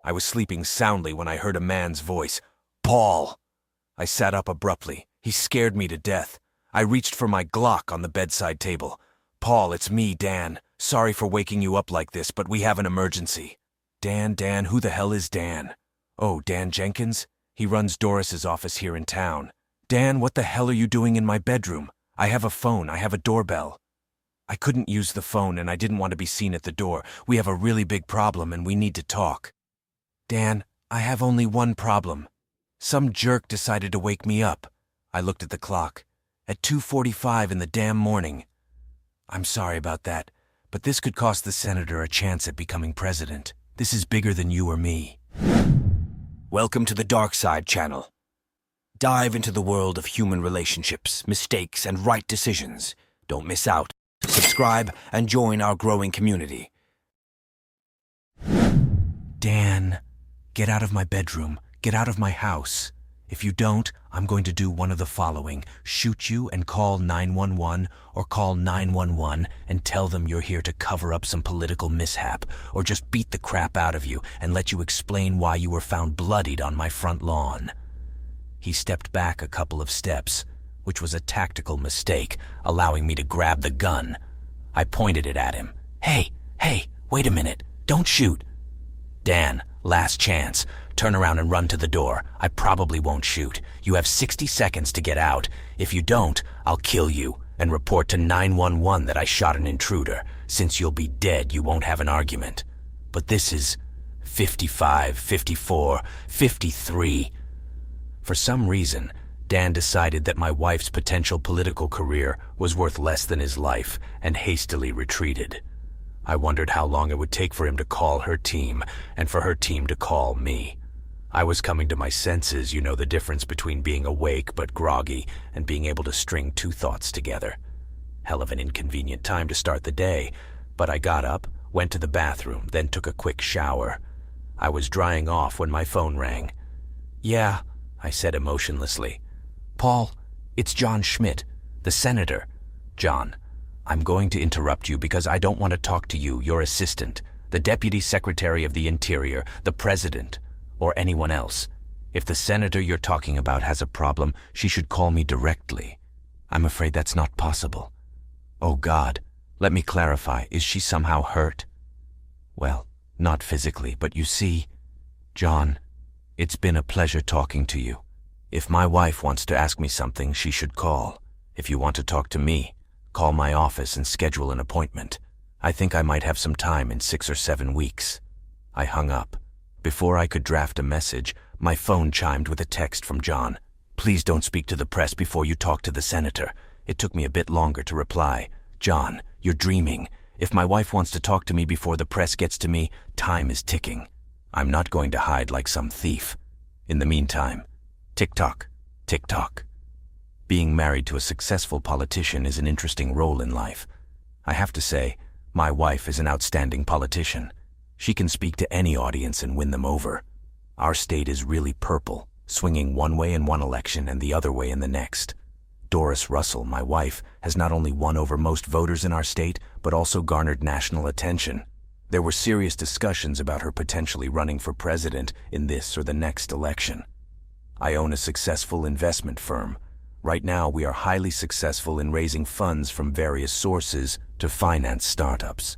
I was sleeping soundly when I heard a man's voice. "Paul!" I sat up abruptly. He scared me to death. I reached for my Glock on the bedside table. "Paul, it's me, Dan. Sorry for waking you up like this, but we have an emergency." Dan, who the hell is Dan? "Oh, Dan Jenkins? He runs Doris's office here in town." "Dan, what the hell are you doing in my bedroom? I have a phone, I have a doorbell." I couldn't use the phone and I didn't want to be seen at the door. "We have a really big problem and we need to talk." "Dan, I have only one problem. Some jerk decided to wake me up." I looked at the clock. "At 2:45 in the damn morning." "I'm sorry about that, but this could cost the senator a chance at becoming president. This is bigger than you or me." Welcome to the Dark Side channel. Dive into the world of human relationships, mistakes, and right decisions. Don't miss out. Subscribe and join our growing community. "Dan, get out of my bedroom. Get out of my house. If you don't, I'm going to do one of the following: shoot you and call 911, or call 911 and tell them you're here to cover up some political mishap, or just beat the crap out of you and let you explain why you were found bloodied on my front lawn." He stepped back a couple of steps, which was a tactical mistake, allowing me to grab the gun. I pointed it at him. Hey, wait a minute. Don't shoot." "Dan, last chance. Turn around and run to the door. I probably won't shoot. You have 60 seconds to get out. If you don't, I'll kill you and report to 911 that I shot an intruder. Since you'll be dead, you won't have an argument. But this is 55, 54, 53. For some reason, Dan decided that my wife's potential political career was worth less than his life and hastily retreated. I wondered how long it would take for him to call her team and for her team to call me. I was coming to my senses, you know the difference between being awake but groggy and being able to string two thoughts together. Hell of an inconvenient time to start the day, but I got up, went to the bathroom, then took a quick shower. I was drying off when my phone rang. "Yeah," I said emotionlessly. "Paul, it's John Schmidt, the senator." "John, I'm going to interrupt you because I don't want to talk to you, your assistant, the Deputy Secretary of the Interior, the President, or anyone else. If the senator you're talking about has a problem, she should call me directly. I'm afraid that's not possible." "Oh God, let me clarify, is she somehow hurt?" "Well, not physically, but you see, John, it's been a pleasure talking to you. If my wife wants to ask me something, she should call. If you want to talk to me, call my office and schedule an appointment. I think I might have some time in 6 or 7 weeks." I hung up. Before I could draft a message, my phone chimed with a text from John. "Please don't speak to the press before you talk to the senator." It took me a bit longer to reply. "John, you're dreaming. If my wife wants to talk to me before the press gets to me, time is ticking. I'm not going to hide like some thief. In the meantime, tick-tock, tick-tock." Being married to a successful politician is an interesting role in life. I have to say, my wife is an outstanding politician. She can speak to any audience and win them over. Our state is really purple, swinging one way in one election and the other way in the next. Doris Russell, my wife, has not only won over most voters in our state, but also garnered national attention. There were serious discussions about her potentially running for president in this or the next election. I own a successful investment firm. Right now, we are highly successful in raising funds from various sources to finance startups.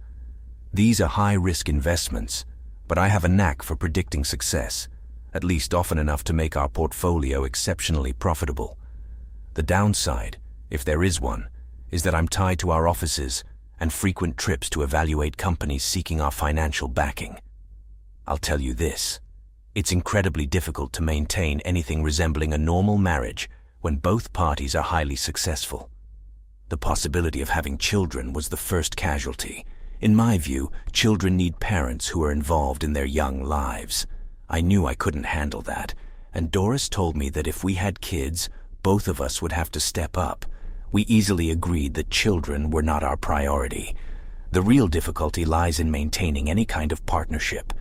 These are high-risk investments, but I have a knack for predicting success, at least often enough to make our portfolio exceptionally profitable. The downside, if there is one, is that I'm tied to our offices and frequent trips to evaluate companies seeking our financial backing. I'll tell you this, it's incredibly difficult to maintain anything resembling a normal marriage when both parties are highly successful. The possibility of having children was the first casualty. In my view, children need parents who are involved in their young lives. I knew I couldn't handle that, and Doris told me that if we had kids, both of us would have to step up. We easily agreed that children were not our priority. The real difficulty lies in maintaining any kind of partnership.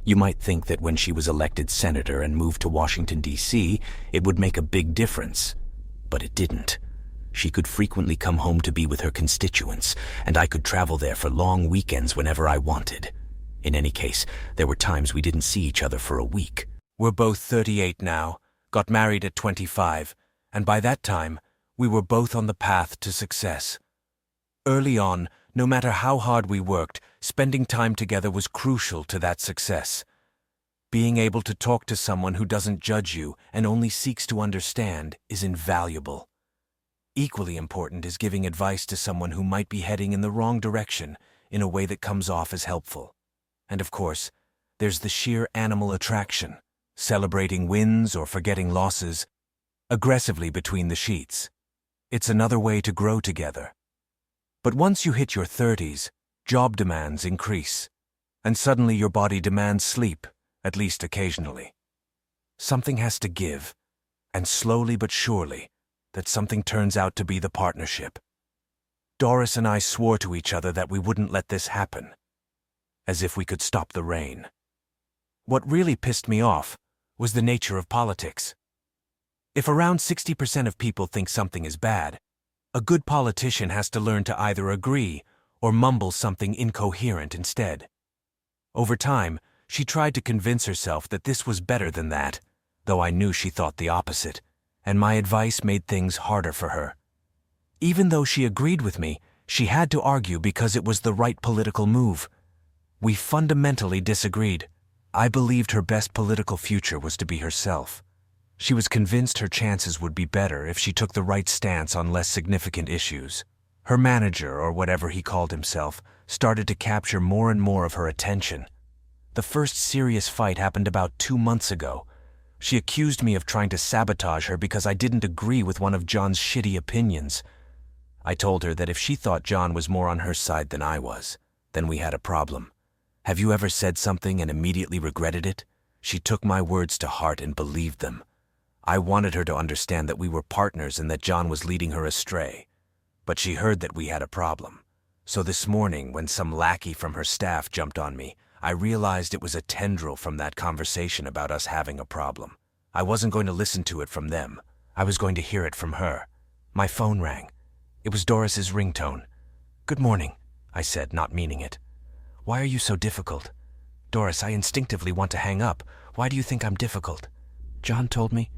You might think that when she was elected senator and moved to Washington, D.C., it would make a big difference. But it didn't. She could frequently come home to be with her constituents, and I could travel there for long weekends whenever I wanted. In any case, there were times we didn't see each other for a week. We're both 38 now, got married at 25, and by that time, we were both on the path to success. Early on, no matter how hard we worked, spending time together was crucial to that success. Being able to talk to someone who doesn't judge you and only seeks to understand is invaluable. Equally important is giving advice to someone who might be heading in the wrong direction in a way that comes off as helpful. And of course, there's the sheer animal attraction, celebrating wins or forgetting losses, aggressively between the sheets. It's another way to grow together. But once you hit your 30s, job demands increase, and suddenly your body demands sleep, at least occasionally. Something has to give, and slowly but surely, that something turns out to be the partnership. Doris and I swore to each other that we wouldn't let this happen, as if we could stop the rain. What really pissed me off was the nature of politics. If around 60% of people think something is bad, a good politician has to learn to either agree or mumble something incoherent instead. Over time, she tried to convince herself that this was better than that, though I knew she thought the opposite, and my advice made things harder for her. Even though she agreed with me, she had to argue because it was the right political move. We fundamentally disagreed. I believed her best political future was to be herself. She was convinced her chances would be better if she took the right stance on less significant issues. Her manager, or whatever he called himself, started to capture more and more of her attention. The first serious fight happened about 2 months ago. She accused me of trying to sabotage her because I didn't agree with one of John's shitty opinions. I told her that if she thought John was more on her side than I was, then we had a problem. Have you ever said something and immediately regretted it? She took my words to heart and believed them. I wanted her to understand that we were partners and that John was leading her astray. But she heard that we had a problem. So this morning, when some lackey from her staff jumped on me, I realized it was a tendril from that conversation about us having a problem. I wasn't going to listen to it from them. I was going to hear it from her. My phone rang. It was Doris's ringtone. "Good morning," I said, not meaning it. "Why are you so difficult?" "Doris, I instinctively want to hang up. Why do you think I'm difficult?" "John told me."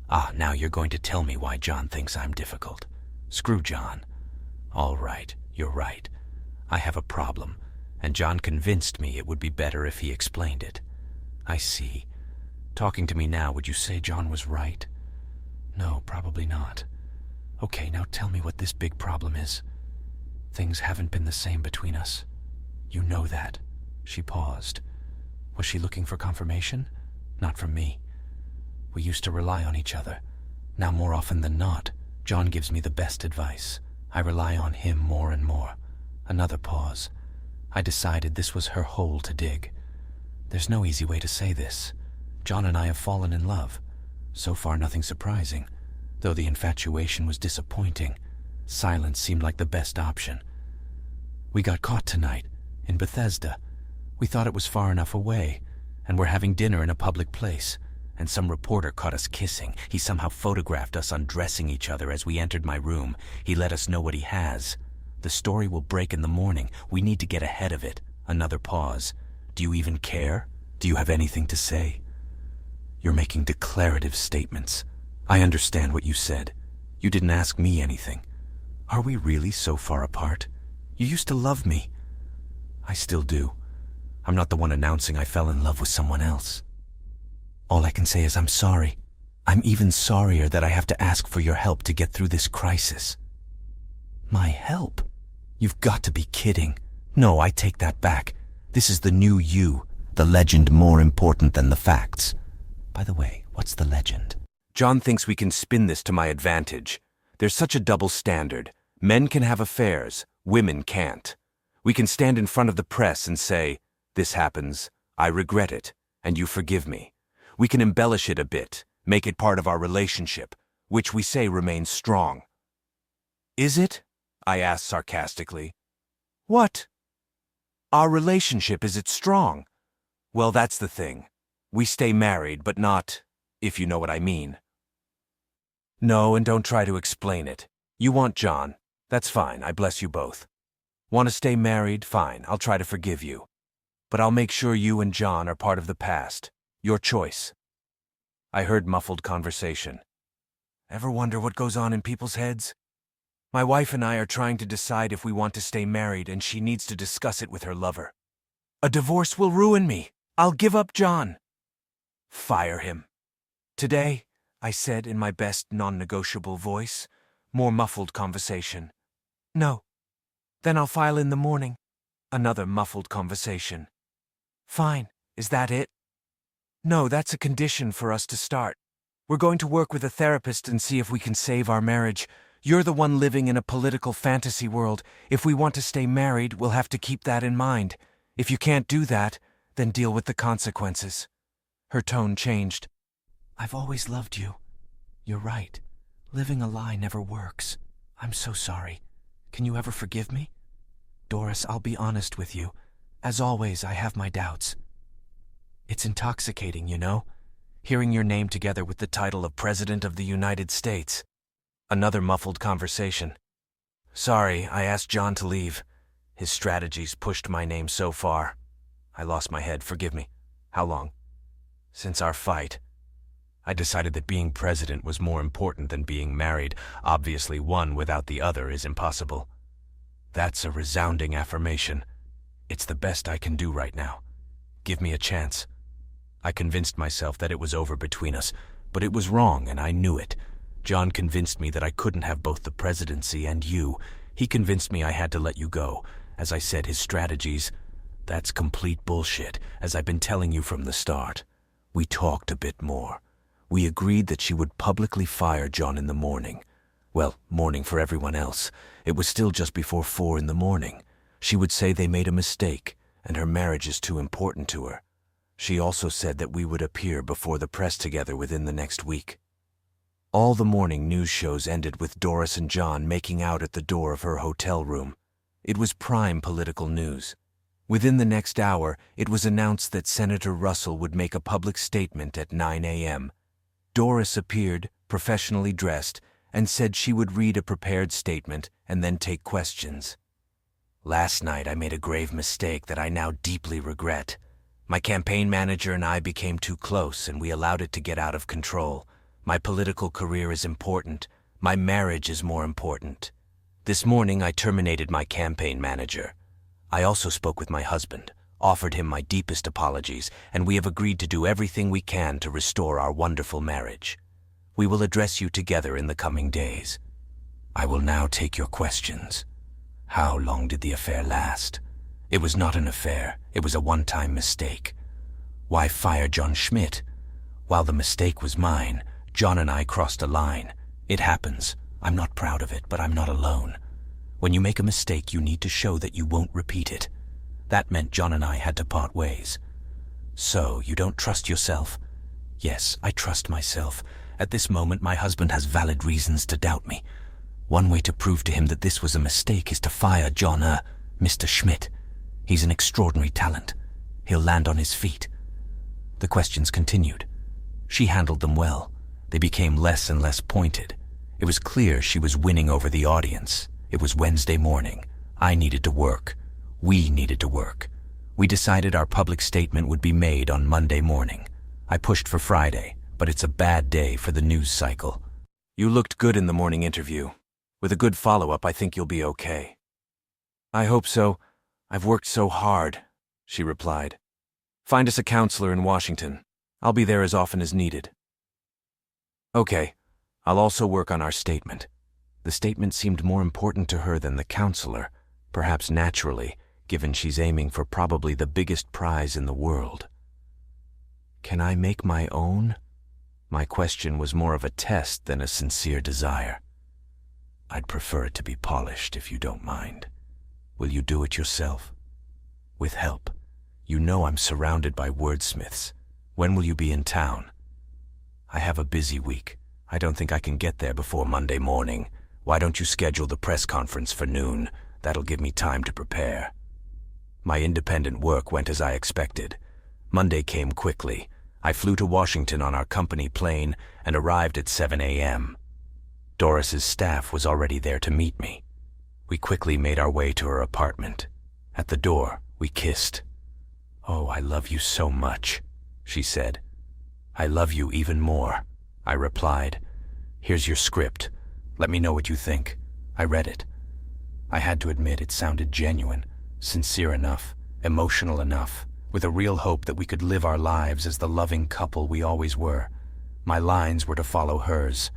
"Ah, now you're going to tell me why John thinks I'm difficult. Screw John." "All right, you're right. I have a problem, and John convinced me it would be better if he explained it." "I see. Talking to me now, would you say John was right?" "No, probably not." "Okay, now tell me what this big problem is." "Things haven't been the same between us. You know that." She paused. Was she looking for confirmation? Not from me. We used to rely on each other. Now more often than not, John gives me the best advice. I rely on him more and more. Another pause. I decided this was her hole to dig. There's no easy way to say this. John and I have fallen in love. So far nothing surprising, though the infatuation was disappointing. Silence seemed like the best option. We got caught tonight, in Bethesda. We thought it was far enough away, and we're having dinner in a public place, and some reporter caught us kissing. He somehow photographed us undressing each other as we entered my room. He let us know what he has. The story will break in the morning. We need to get ahead of it. Another pause. Do you even care? Do you have anything to say? You're making declarative statements. I understand what you said. You didn't ask me anything. Are we really so far apart? You used to love me. I still do. I'm not the one announcing I fell in love with someone else. All I can say is I'm sorry. I'm even sorrier that I have to ask for your help to get through this crisis. My help? You've got to be kidding. No, I take that back. This is the new you, the legend more important than the facts. By the way, what's the legend? John thinks we can spin this to my advantage. There's such a double standard. Men can have affairs, women can't. We can stand in front of the press and say, "This happens, I regret it, and you forgive me." We can embellish it a bit, make it part of our relationship, which we say remains strong. Is it? I asked sarcastically. What? Our relationship, is it strong? Well, that's the thing. We stay married, but not, if you know what I mean. No, and don't try to explain it. You want John. That's fine, I bless you both. Want to stay married? Fine, I'll try to forgive you. But I'll make sure you and John are part of the past. Your choice. I heard muffled conversation. Ever wonder what goes on in people's heads? My wife and I are trying to decide if we want to stay married, and she needs to discuss it with her lover. A divorce will ruin me. I'll give up John. Fire him. Today, I said in my best non-negotiable voice. More muffled conversation. No. Then I'll file in the morning. Another muffled conversation. Fine. Is that it? No, that's a condition for us to start. We're going to work with a therapist and see if we can save our marriage. You're the one living in a political fantasy world. If we want to stay married, we'll have to keep that in mind. If you can't do that, then deal with the consequences. Her tone changed. I've always loved you. You're right. Living a lie never works. I'm so sorry. Can you ever forgive me? Doris, I'll be honest with you. As always, I have my doubts. It's intoxicating, you know? Hearing your name together with the title of President of the United States. Another muffled conversation. Sorry, I asked John to leave. His strategies pushed my name so far. I lost my head, forgive me. How long? Since our fight. I decided that being president was more important than being married. Obviously, one without the other is impossible. That's a resounding affirmation. It's the best I can do right now. Give me a chance. I convinced myself that it was over between us, but it was wrong and I knew it. John convinced me that I couldn't have both the presidency and you. He convinced me I had to let you go. As I said, his strategies, that's complete bullshit, as I've been telling you from the start. We talked a bit more. We agreed that she would publicly fire John in the morning. Well, morning for everyone else. It was still just before 4 in the morning. She would say they made a mistake, and her marriage is too important to her. She also said that we would appear before the press together within the next week. All the morning news shows ended with Doris and John making out at the door of her hotel room. It was prime political news. Within the next hour, it was announced that Senator Russell would make a public statement at 9 a.m. Doris appeared, professionally dressed, and said she would read a prepared statement and then take questions. Last night I made a grave mistake that I now deeply regret. My campaign manager and I became too close and we allowed it to get out of control. My political career is important. My marriage is more important. This morning I terminated my campaign manager. I also spoke with my husband, offered him my deepest apologies, and we have agreed to do everything we can to restore our wonderful marriage. We will address you together in the coming days. I will now take your questions. How long did the affair last? It was not an affair. It was a one-time mistake. Why fire John Schmidt? While the mistake was mine, John and I crossed a line. It happens. I'm not proud of it, but I'm not alone. When you make a mistake, you need to show that you won't repeat it. That meant John and I had to part ways. So, you don't trust yourself? Yes, I trust myself. At this moment, my husband has valid reasons to doubt me. One way to prove to him that this was a mistake is to fire Mr. Schmidt. He's an extraordinary talent. He'll land on his feet. The questions continued. She handled them well. They became less and less pointed. It was clear she was winning over the audience. It was Wednesday morning. I needed to work. We needed to work. We decided our public statement would be made on Monday morning. I pushed for Friday, but it's a bad day for the news cycle. You looked good in the morning interview. With a good follow-up, I think you'll be okay. I hope so. I've worked so hard, she replied. Find us a counselor in Washington. I'll be there as often as needed. Okay, I'll also work on our statement. The statement seemed more important to her than the counselor, perhaps naturally, given she's aiming for probably the biggest prize in the world. Can I make my own? My question was more of a test than a sincere desire. I'd prefer it to be polished, if you don't mind. Will you do it yourself? With help. You know I'm surrounded by wordsmiths. When will you be in town? I have a busy week. I don't think I can get there before Monday morning. Why don't you schedule the press conference for noon? That'll give me time to prepare. My independent work went as I expected. Monday came quickly. I flew to Washington on our company plane and arrived at 7 a.m. Doris's staff was already there to meet me. We quickly made our way to her apartment. At the door, we kissed. "Oh, I love you so much," she said. "I love you even more," I replied. "Here's your script. Let me know what you think." I read it. I had to admit it sounded genuine, sincere enough, emotional enough, with a real hope that we could live our lives as the loving couple we always were. My lines were to follow hers.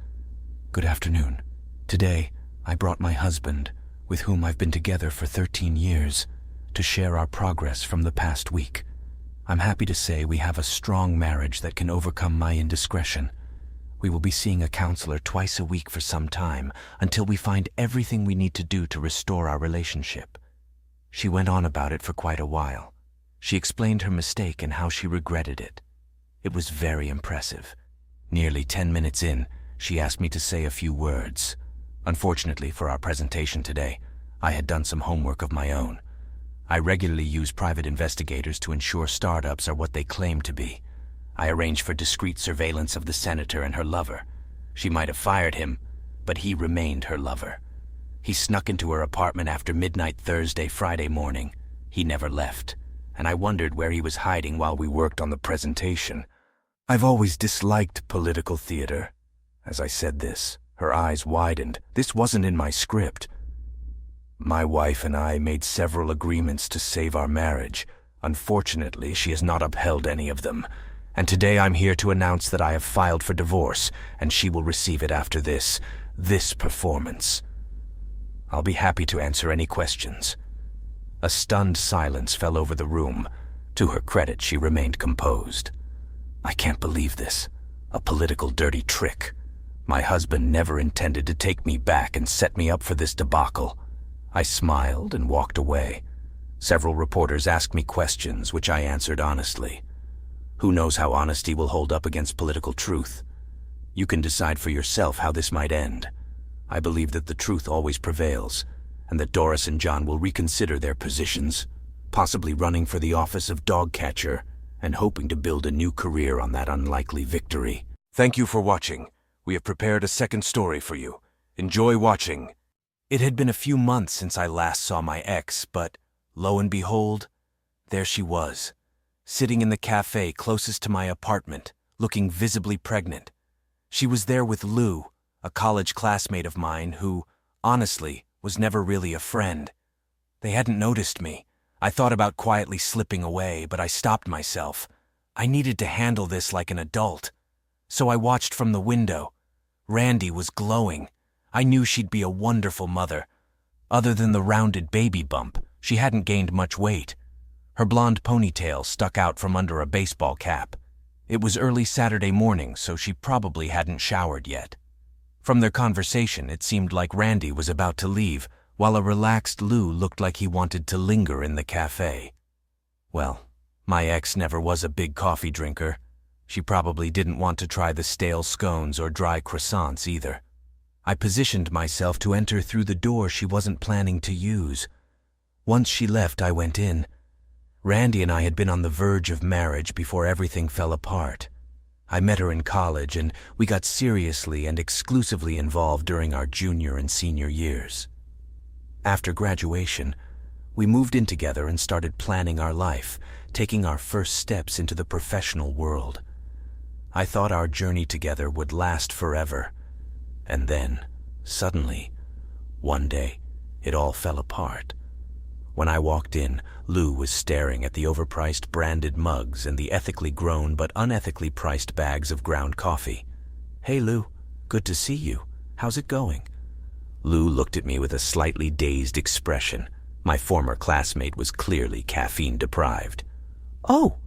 "Good afternoon. Today, I brought my husband, with whom I've been together for 13 years, to share our progress from the past week. I'm happy to say we have a strong marriage that can overcome my indiscretion. We will be seeing a counselor twice a week for some time, until we find everything we need to do to restore our relationship." She went on about it for quite a while. She explained her mistake and how she regretted it. It was very impressive. Nearly 10 minutes in, she asked me to say a few words. Unfortunately for our presentation today, I had done some homework of my own. I regularly use private investigators to ensure startups are what they claim to be. I arranged for discreet surveillance of the senator and her lover. She might have fired him, but he remained her lover. He snuck into her apartment after midnight Thursday, Friday morning. He never left, and I wondered where he was hiding while we worked on the presentation. I've always disliked political theater. As I said this, her eyes widened. This wasn't in my script. "My wife and I made several agreements to save our marriage. Unfortunately, she has not upheld any of them. And today I'm here to announce that I have filed for divorce, and she will receive it after this performance. I'll be happy to answer any questions." A stunned silence fell over the room. To her credit, she remained composed. "I can't believe this. A political dirty trick. My husband never intended to take me back and set me up for this debacle." I smiled and walked away. Several reporters asked me questions, which I answered honestly. Who knows how honesty will hold up against political truth? You can decide for yourself how this might end. I believe that the truth always prevails, and that Doris and John will reconsider their positions, possibly running for the office of dog catcher and hoping to build a new career on that unlikely victory. Thank you for watching. We have prepared a second story for you. Enjoy watching. It had been a few months since I last saw my ex, but lo and behold, there she was, sitting in the cafe closest to my apartment, looking visibly pregnant. She was there with Lou, a college classmate of mine who, honestly, was never really a friend. They hadn't noticed me. I thought about quietly slipping away, but I stopped myself. I needed to handle this like an adult. So I watched from the window. Randy was glowing. I knew she'd be a wonderful mother. Other than the rounded baby bump, she hadn't gained much weight. Her blonde ponytail stuck out from under a baseball cap. It was early Saturday morning, so she probably hadn't showered yet. From their conversation, it seemed like Randy was about to leave, while a relaxed Lou looked like he wanted to linger in the cafe. Well, my ex never was a big coffee drinker. She probably didn't want to try the stale scones or dry croissants either. I positioned myself to enter through the door she wasn't planning to use. Once she left, I went in. Randy and I had been on the verge of marriage before everything fell apart. I met her in college, and we got seriously and exclusively involved during our junior and senior years. After graduation, we moved in together and started planning our life, taking our first steps into the professional world. I thought our journey together would last forever. And then, suddenly, one day, it all fell apart. When I walked in, Lou was staring at the overpriced branded mugs and the ethically grown but unethically priced bags of ground coffee. "Hey Lou, good to see you. How's it going?" Lou looked at me with a slightly dazed expression. My former classmate was clearly caffeine deprived. Oh,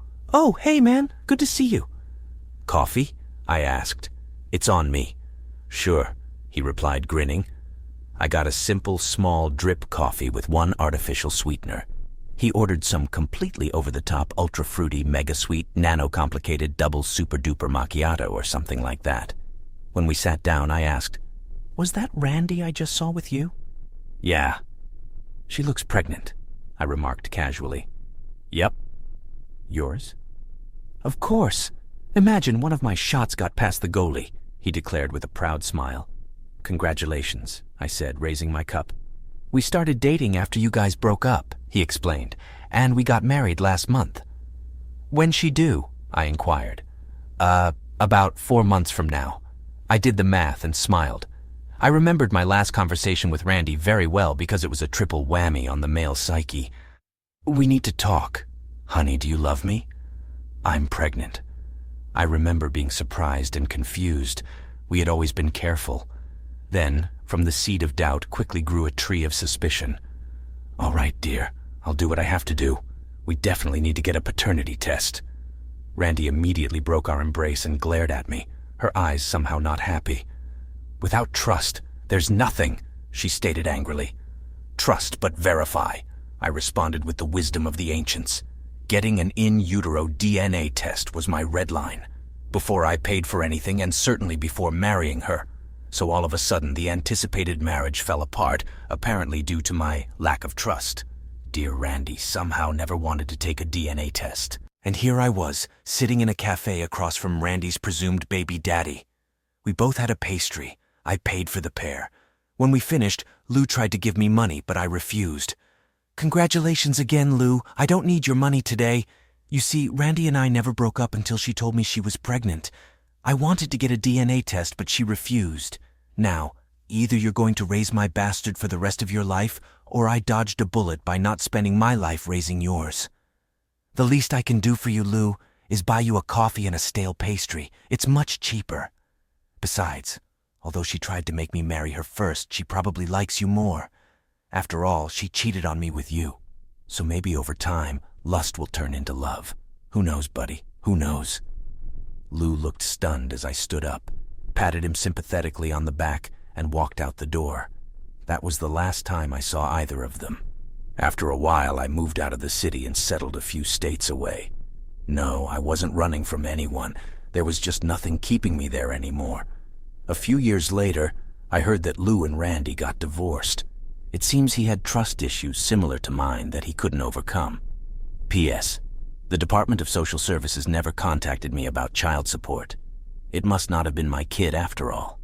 hey man, good to see you." "Coffee?" I asked. "It's on me." "Sure," he replied, grinning. I got a simple, small drip coffee with one artificial sweetener. He ordered some completely over-the-top, ultra-fruity, mega-sweet, nano-complicated, double super-duper macchiato or something like that. When we sat down, I asked, "Was that Randy I just saw with you?" "Yeah." "She looks pregnant," I remarked casually. "Yep." "Yours?" "Of course. Imagine one of my shots got past the goalie," he declared with a proud smile. "Congratulations," I said, raising my cup. "We started dating after you guys broke up," he explained, "and we got married last month." When's she due? I inquired. About 4 months from now. I did the math and smiled. I remembered my last conversation with Randy very well because it was a triple whammy on the male psyche. We need to talk. Honey, do you love me? I'm pregnant. I remember being surprised and confused. We had always been careful. Then, from the seed of doubt, quickly grew a tree of suspicion. All right, dear. I'll do what I have to do. We definitely need to get a paternity test. Randy immediately broke our embrace and glared at me, her eyes somehow not happy. Without trust, there's nothing, she stated angrily. Trust but verify, I responded with the wisdom of the ancients. Getting an in utero DNA test was my red line, before I paid for anything and certainly before marrying her. So all of a sudden the anticipated marriage fell apart, apparently due to my lack of trust. Dear Randy somehow never wanted to take a DNA test. And here I was, sitting in a cafe across from Randy's presumed baby daddy. We both had a pastry. I paid for the pair. When we finished, Lou tried to give me money, but I refused. Congratulations again, Lou. I don't need your money today. You see, Randy and I never broke up until she told me she was pregnant. I wanted to get a DNA test, but she refused. Now, either you're going to raise my bastard for the rest of your life, or I dodged a bullet by not spending my life raising yours. The least I can do for you, Lou, is buy you a coffee and a stale pastry. It's much cheaper. Besides, although she tried to make me marry her first, she probably likes you more. After all, she cheated on me with you. So maybe over time, lust will turn into love. Who knows, buddy? Who knows? Lou looked stunned as I stood up, patted him sympathetically on the back, and walked out the door. That was the last time I saw either of them. After a while, I moved out of the city and settled a few states away. No, I wasn't running from anyone. There was just nothing keeping me there anymore. A few years later, I heard that Lou and Randy got divorced. It seems he had trust issues similar to mine that he couldn't overcome. P.S. The Department of Social Services never contacted me about child support. It must not have been my kid after all.